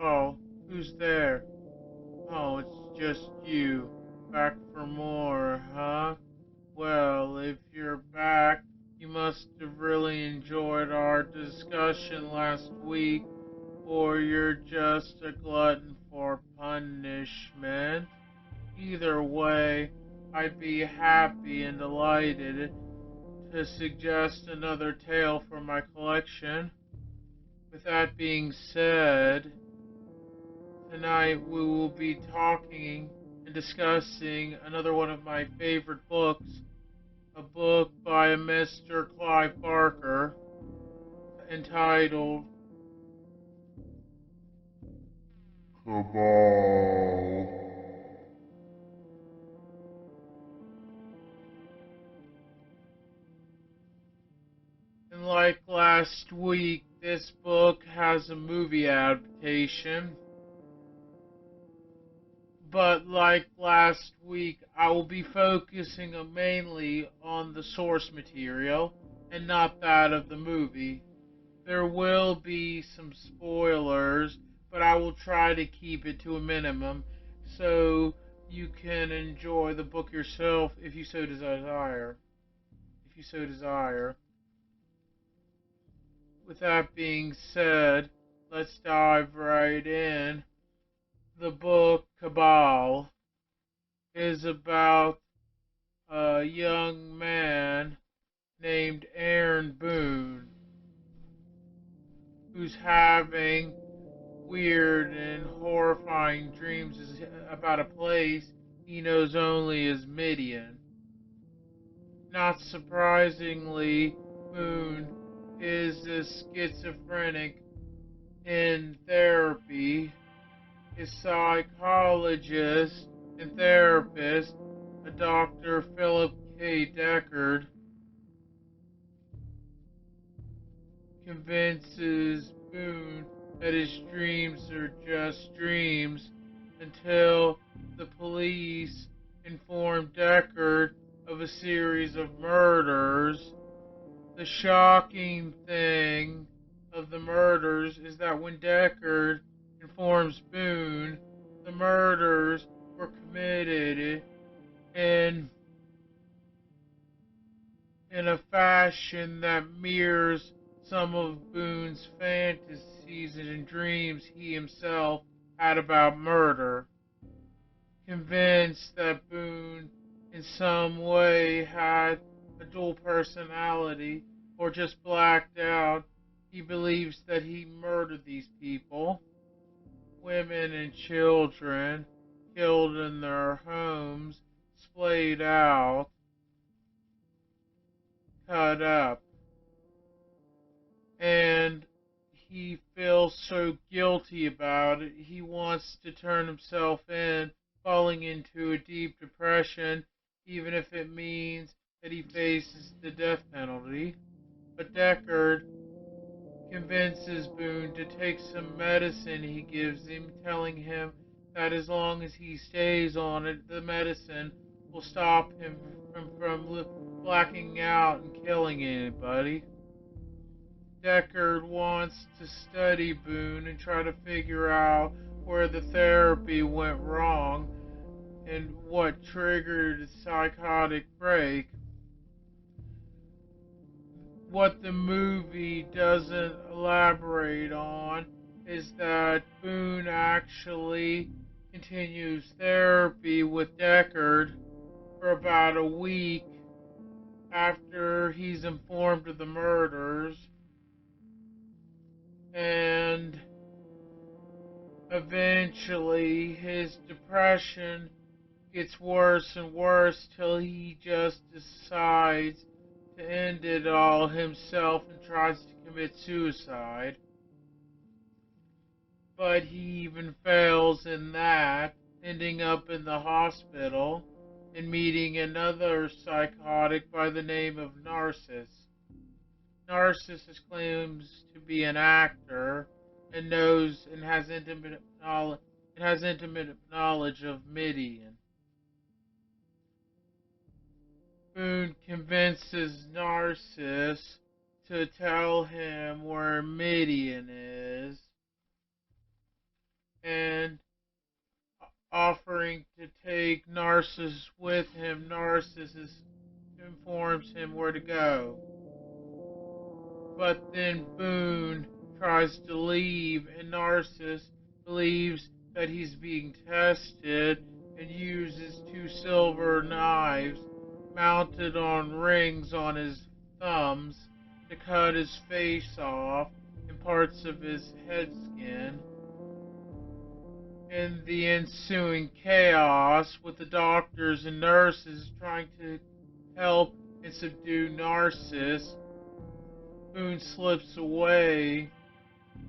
Oh, who's there? Oh, it's just you. Back for more, huh? Well, if you're back, you must have really enjoyed our discussion last week, or you're just a glutton for punishment. Either way, I'd be happy and delighted to suggest another tale for my collection. With that being said, tonight we will be talking and discussing another one of my favorite books, a book by a Mr. Clive Barker entitled Cabal. And like last week, this book has a movie adaptation. But like last week, I will be focusing mainly on the source material and not that of the movie. There will be some spoilers, but I will try to keep it to a minimum so you can enjoy the book yourself if you so desire. If you so desire. With that being said, let's dive right in. The book Cabal is about a young man named Aaron Boone who's having weird and horrifying dreams about a place he knows only as Midian. Not surprisingly, Boone is a schizophrenic in therapy. His psychologist and therapist, a Dr. Philip K. Deckard, convinces Boone that his dreams are just dreams until the police inform Deckard of a series of murders. The shocking thing of the murders is that when Deckard informs Boone, the murders were committed in in a fashion that mirrors some of Boone's fantasies and dreams he himself had about murder. Convinced that Boone in some way had a dual personality or just blacked out, he believes that he murdered these people, women and children, killed in their homes, splayed out, cut up. And he feels so guilty about it. He wants to turn himself in, falling into a deep depression, even if it means that he faces the death penalty. But Deckard convinces Boone to take some medicine he gives him, telling him that as long as he stays on it, the medicine will stop him from blacking out and killing anybody. Deckard wants to study Boone and try to figure out where the therapy went wrong and what triggered the psychotic break. What the movie doesn't elaborate on is that Boone actually continues therapy with Deckard for about a week after he's informed of the murders, and eventually his depression gets worse and worse till he just decides to end it all himself and tries to commit suicide. But he even fails in that, ending up in the hospital and meeting another psychotic by the name of Narcissus. Narcissus claims to be an actor and knows and has intimate knowledge of Midian. Boone convinces Narcissus to tell him where Midian is, and offering to take Narcissus with him. Narcissus informs him where to go. But then Boone tries to leave, and Narcissus believes that he's being tested and uses two silver knives mounted on rings on his thumbs to cut his face off and parts of his head skin. In the ensuing chaos, with the doctors and nurses trying to help and subdue Narcissus, Boone slips away,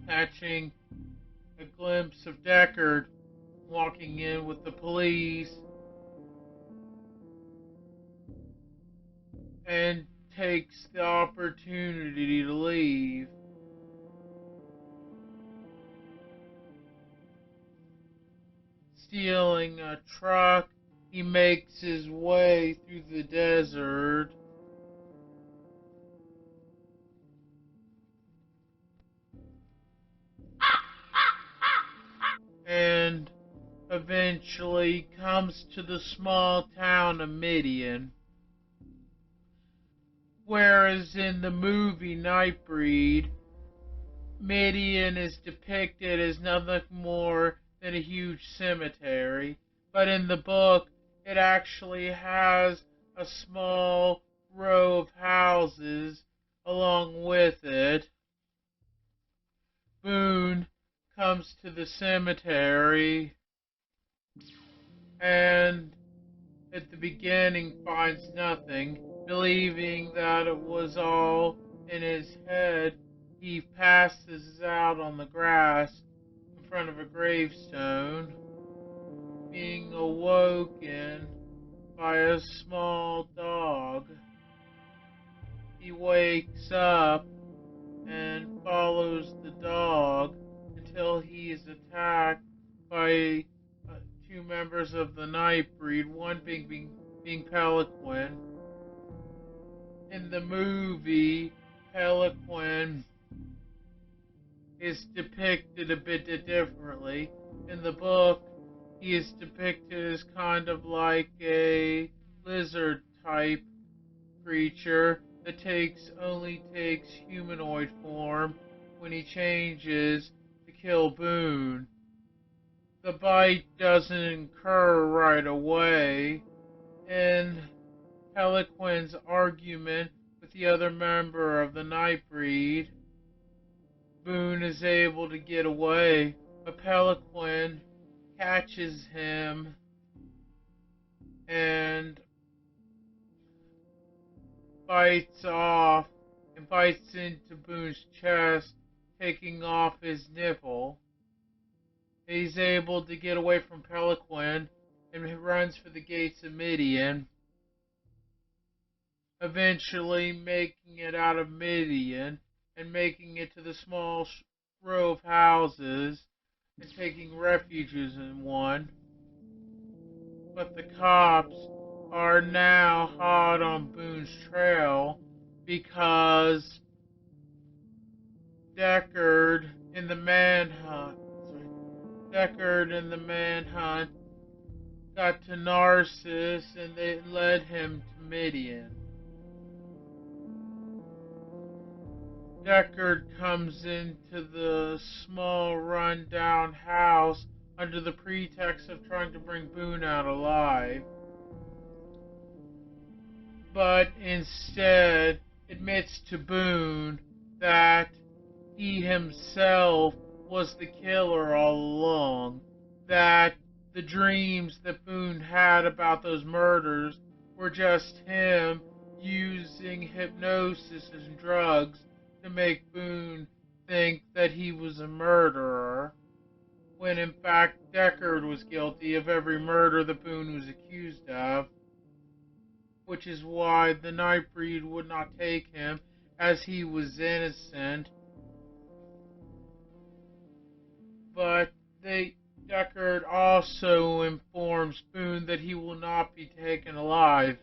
catching a glimpse of Deckard walking in with the police, and takes the opportunity to leave. Stealing a truck, he makes his way through the desert and eventually comes to the small town of Midian. Whereas in the movie Nightbreed, Midian is depicted as nothing more than a huge cemetery, but in the book, it actually has a small row of houses along with it. Boone comes to the cemetery and at the beginning finds nothing, believing that it was all in his head. He passes out on the grass in front of a gravestone, being awoken by a small dog. He wakes up and follows the dog until he is attacked by two members of the Nightbreed, one being Peliquin. In the movie, Peliquin is depicted a bit differently. In the book, he is depicted as kind of like a lizard type creature that only takes humanoid form when he changes to kill Boone. The bite doesn't occur right away, and Peliquin's argument with the other member of the Nightbreed, Boone is able to get away, but Peliquin catches him and bites into Boone's chest, taking off his nipple. He's able to get away from Peliquin and runs for the gates of Midian, eventually making it out of Midian and making it to the small row of houses and taking refuges in one. But the cops are now hot on Boone's trail because Deckard in the manhunt got to Narcissus and they led him to Midian. Deckard comes into the small run-down house under the pretext of trying to bring Boone out alive, but instead admits to Boone that he himself was the killer all along, that the dreams that Boone had about those murders were just him using hypnosis and drugs to make Boone think that he was a murderer, when in fact Deckard was guilty of every murder that Boone was accused of, which is why the Nightbreed would not take him as he was innocent. But Deckard also informs Boone that he will not be taken alive,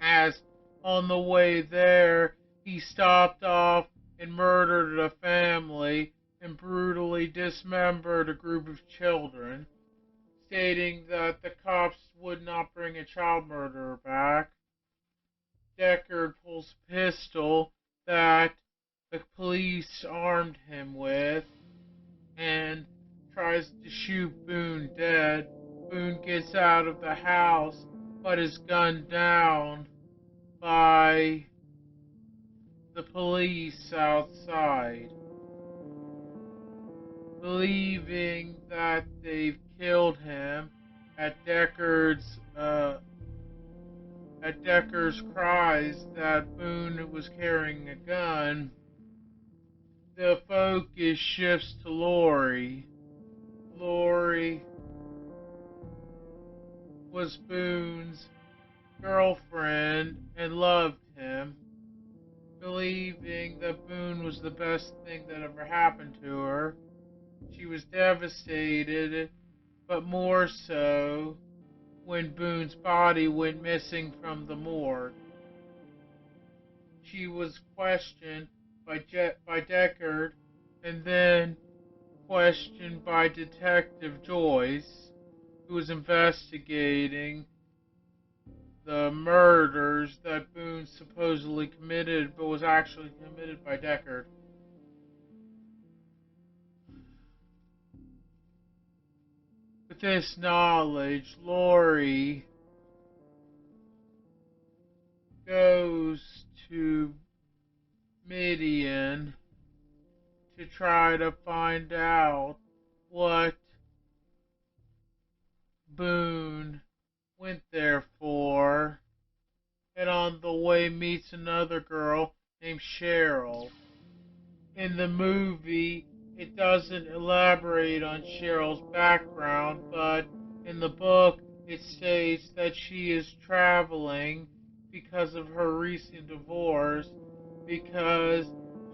as on the way there he stopped off and murdered a family and brutally dismembered a group of children, stating that the cops would not bring a child murderer back. Deckard pulls a pistol that the police armed him with and tries to shoot Boone dead. Boone gets out of the house but is gunned down by the police outside. Believing that they've killed him at Decker's cries that Boone was carrying a gun, the focus shifts to Lori. Lori was Boone's girlfriend and loved him, believing that Boone was the best thing that ever happened to her. She was devastated, but more so when Boone's body went missing from the morgue. She was questioned by Deckard and then questioned by Detective Joyce, who was investigating the murders that Boone supposedly committed but was actually committed by Deckard. With this knowledge, Lori goes to Midian to try to find out what Boone went there for, and on the way meets another girl named Cheryl. In the movie, it doesn't elaborate on Cheryl's background, but in the book, it states that she is traveling because of her recent divorce, because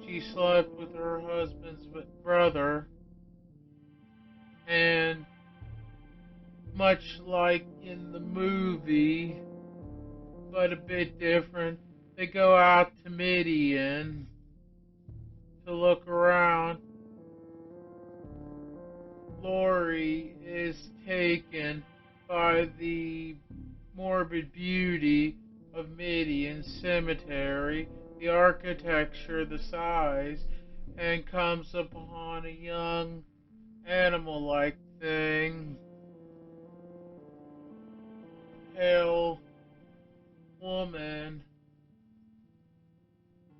she slept with her husband's brother, and much like in the movie, but a bit different, they go out to Midian to look around. Lori is taken by the morbid beauty of Midian Cemetery, the architecture, the size, and comes upon a young animal-like thing, a pale woman,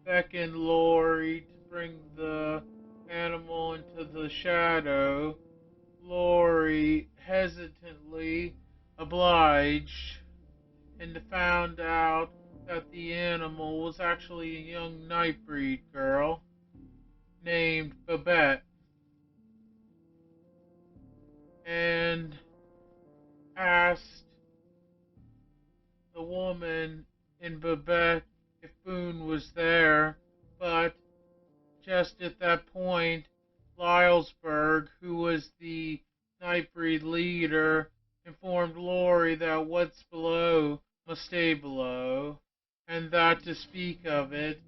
beckoned Lori to bring the animal into the shadow. Lori hesitantly obliged and found out that the animal was actually a young Nightbreed girl named Babette, and asked the woman in Babette if Boone was there, but just at that point, Lylesburg, who was the Nightbreed leader, informed Lori that what's below must stay below, and that to speak of it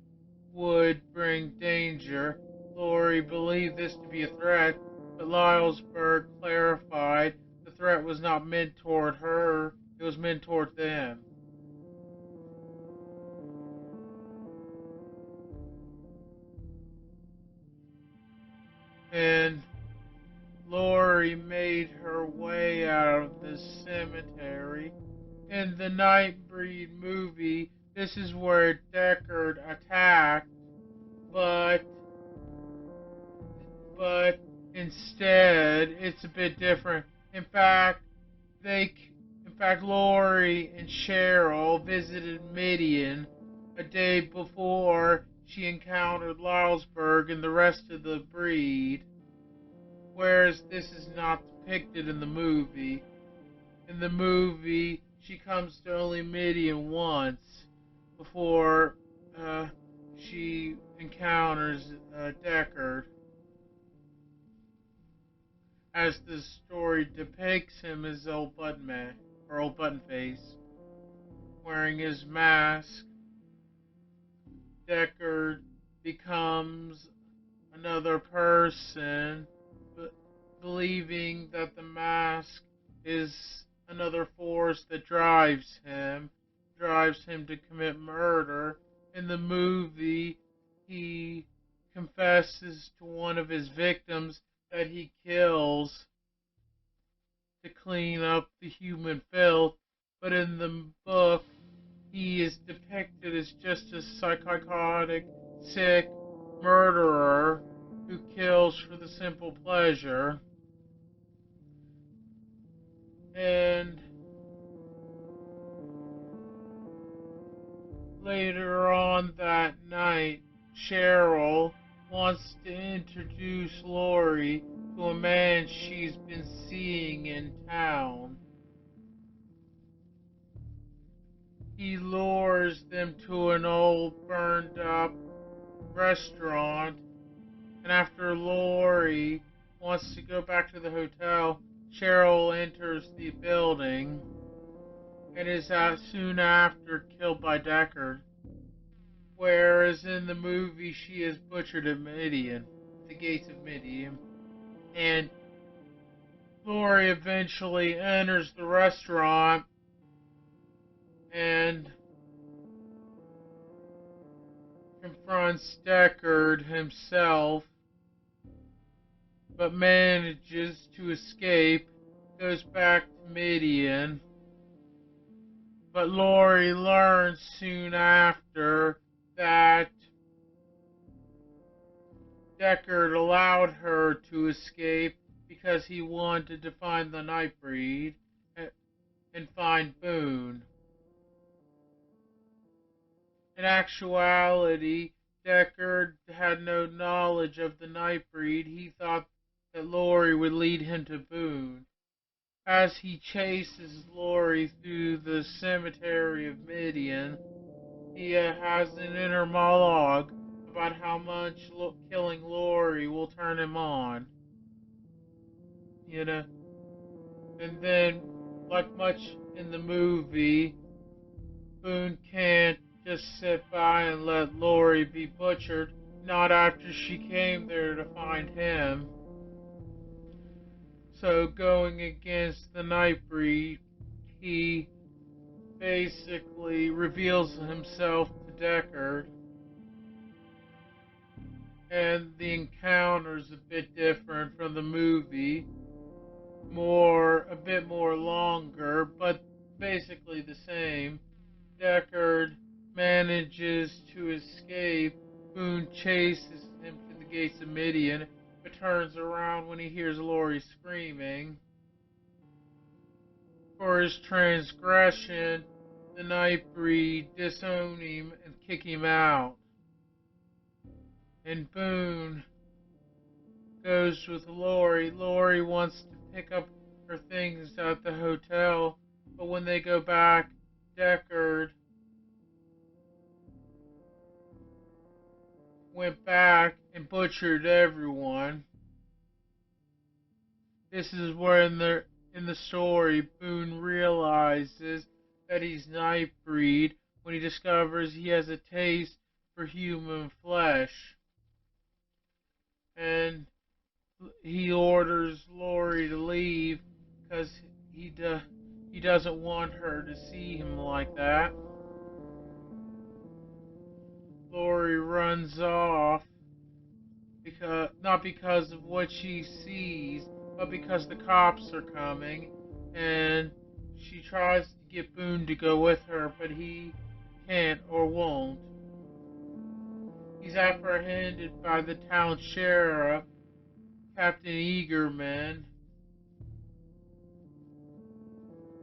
would bring danger. Lori believed this to be a threat, but Lylesburg clarified the threat was not meant toward her, it was meant toward them. And Lori made her way out of the cemetery. In the Nightbreed movie, this is where Deckard attacked, but but instead it's a bit different. In fact, they in fact Lori and Cheryl visited Midian a day before she encountered Lylesburg and the rest of the breed, whereas this is not depicted in the movie. In the movie, she comes to only Midian once before she encounters Deckard. As the story depicts him as old button man or old button face, wearing his mask, Deckard becomes a another person, but believing that the mask is another force that drives him to commit murder. In the movie, he confesses to one of his victims that he kills to clean up the human filth, but in the book, he is depicted as just a psychotic, sick murderer who kills for the simple pleasure. And later on that night, Cheryl wants to introduce Lori to a man she's been seeing in town. He lures them to an old burned up restaurant, and after Lori wants to go back to the hotel, Cheryl enters the building and is soon after killed by Deckard. Whereas in the movie, she is butchered at Midian, the gates of Midian. And Lori eventually enters the restaurant and confronts Deckard himself, but manages to escape, goes back to Midian. But Lori learns soon after that Deckard allowed her to escape because he wanted to find the Nightbreed and find Boone. In actuality, Deckard had no knowledge of the Nightbreed. He thought that Lori would lead him to Boone. As he chases Lori through the cemetery of Midian, he has an inner monologue about how much killing Lori will turn him on. You know, and then, like much in the movie, Boone can't just sit by and let Lori be butchered, not after she came there to find him. So, going against the Nightbreed, he basically reveals himself to Deckard, and the encounter is a bit different from the movie, a bit more longer, but basically the same. Deckard manages to escape. Boone chases him to the gates of Midian, but turns around when he hears Lori screaming. For his transgression, the Nightbreed disown him and kick him out. And Boone goes with Lori. Lori wants to pick up her things at the hotel, but when they go back, Deckard went back and butchered everyone. This is where in the story Boone realizes that he's Nightbreed when he discovers he has a taste for human flesh. And he orders Lori to leave because he doesn't want her to see him like that. Lori runs off because not because of what she sees, but because the cops are coming, and she tries to get Boone to go with her, but he can't or won't. He's apprehended by the town sheriff, Captain Eagerman,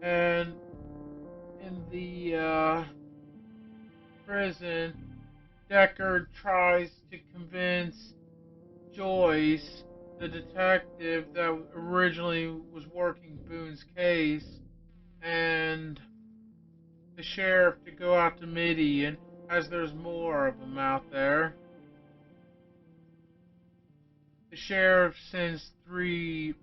and in the prison, Deckard tries to convince Joyce, the detective that originally was working Boone's case, and the sheriff to go out to Midian, as there's more of them out there. The sheriff sends 3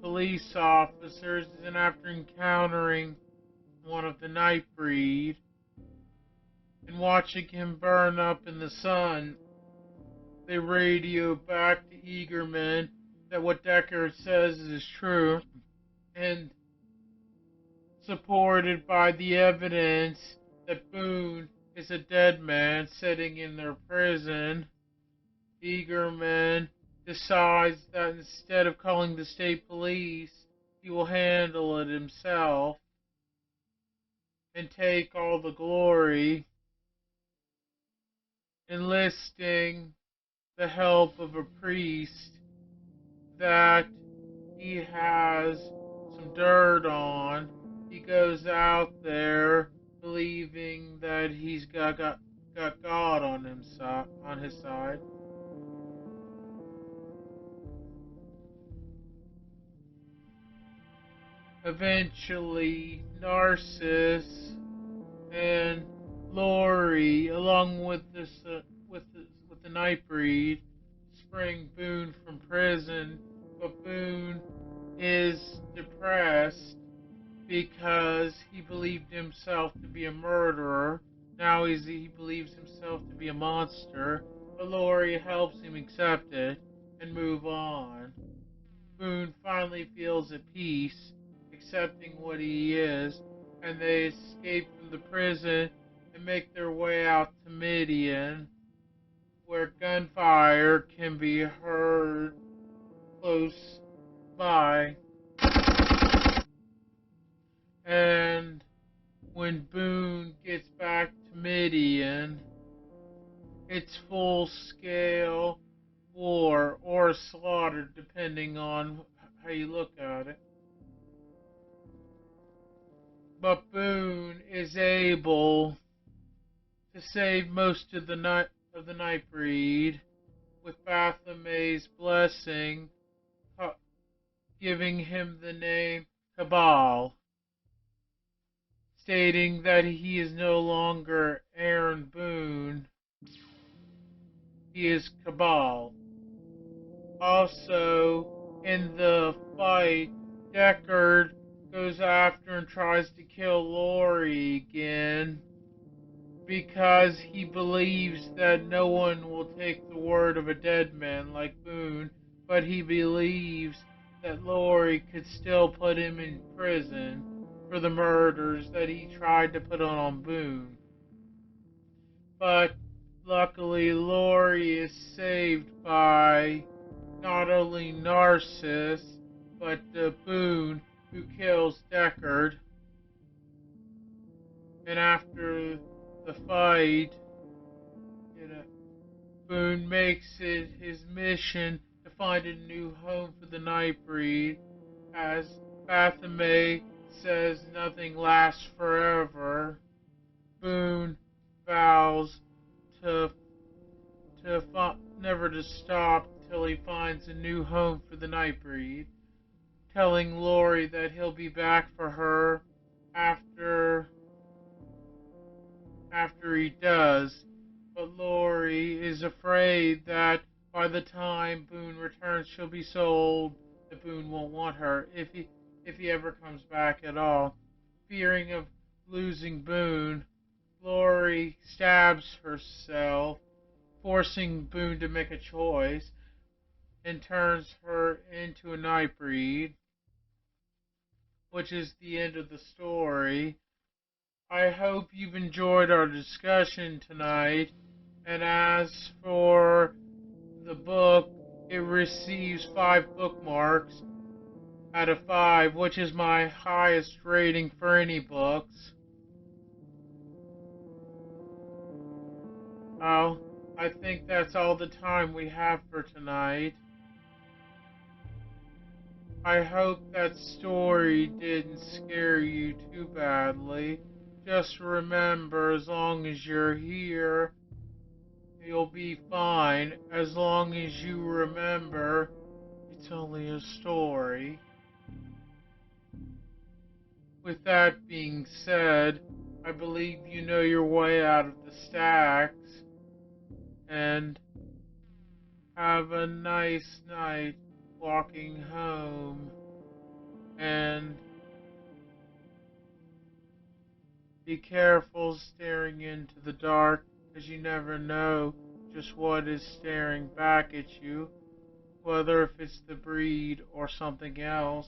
police officers, and after encountering one of the Nightbreed and watching him burn up in the sun, They radio back to Eagerman that what Deckard says is true, and supported by the evidence that Boone is a dead man sitting in their prison. Eagerman decides that instead of calling the state police, he will handle it himself and take all the glory, enlisting the help of a priest that he has some dirt on. He goes out there believing that he's got God on his side. Eventually, Narcissus and Lori, along with with the Nightbreed, spring Boone from prison, but Boone is depressed because he believed himself to be a murderer. Now he believes himself to be a monster, but Lori helps him accept it and move on. Boone finally feels at peace, accepting what he is, and they escape from the prison and make their way out to Midian, where gunfire can be heard close by. And when Boone gets back to Midian, it's full scale war or slaughter, depending on how you look at it. But Boone is able to save most of the Nightbreed with Baphomet's blessing, giving him the name Cabal, stating that he is no longer Aaron Boone, he is Cabal. Also, in the fight, Deckard goes after and tries to kill Lori again because he believes that no one will take the word of a dead man like Boone, but he believes that Lori could still put him in prison for the murders that he tried to put on Boone. But luckily, Lori is saved by not only Narcissus, but Boone, who kills Deckard. And after the fight, you know, Boone makes it his mission to find a new home for the Nightbreed, as Baphomet says nothing lasts forever. Boone vows to never to stop till he finds a new home for the Nightbreed, telling Lori that he'll be back for her after he does. But Lori is afraid that by the time Boone returns, she'll be so old that Boone won't want her if he ever comes back at all. Fearing of losing Boone, Lori stabs herself, forcing Boone to make a choice, and turns her into a Nightbreed, which is the end of the story. I hope you've enjoyed our discussion tonight, and as for the book, it receives 5 bookmarks out of 5, which is my highest rating for any books. Oh, I think that's all the time we have for tonight. I hope that story didn't scare you too badly. Just remember, as long as you're here, you'll be fine. As long as you remember, it's only a story. With that being said, I believe you know your way out of the stacks, and have a nice night walking home, and be careful staring into the dark, because you never know just what is staring back at you, whether if it's the breed or something else.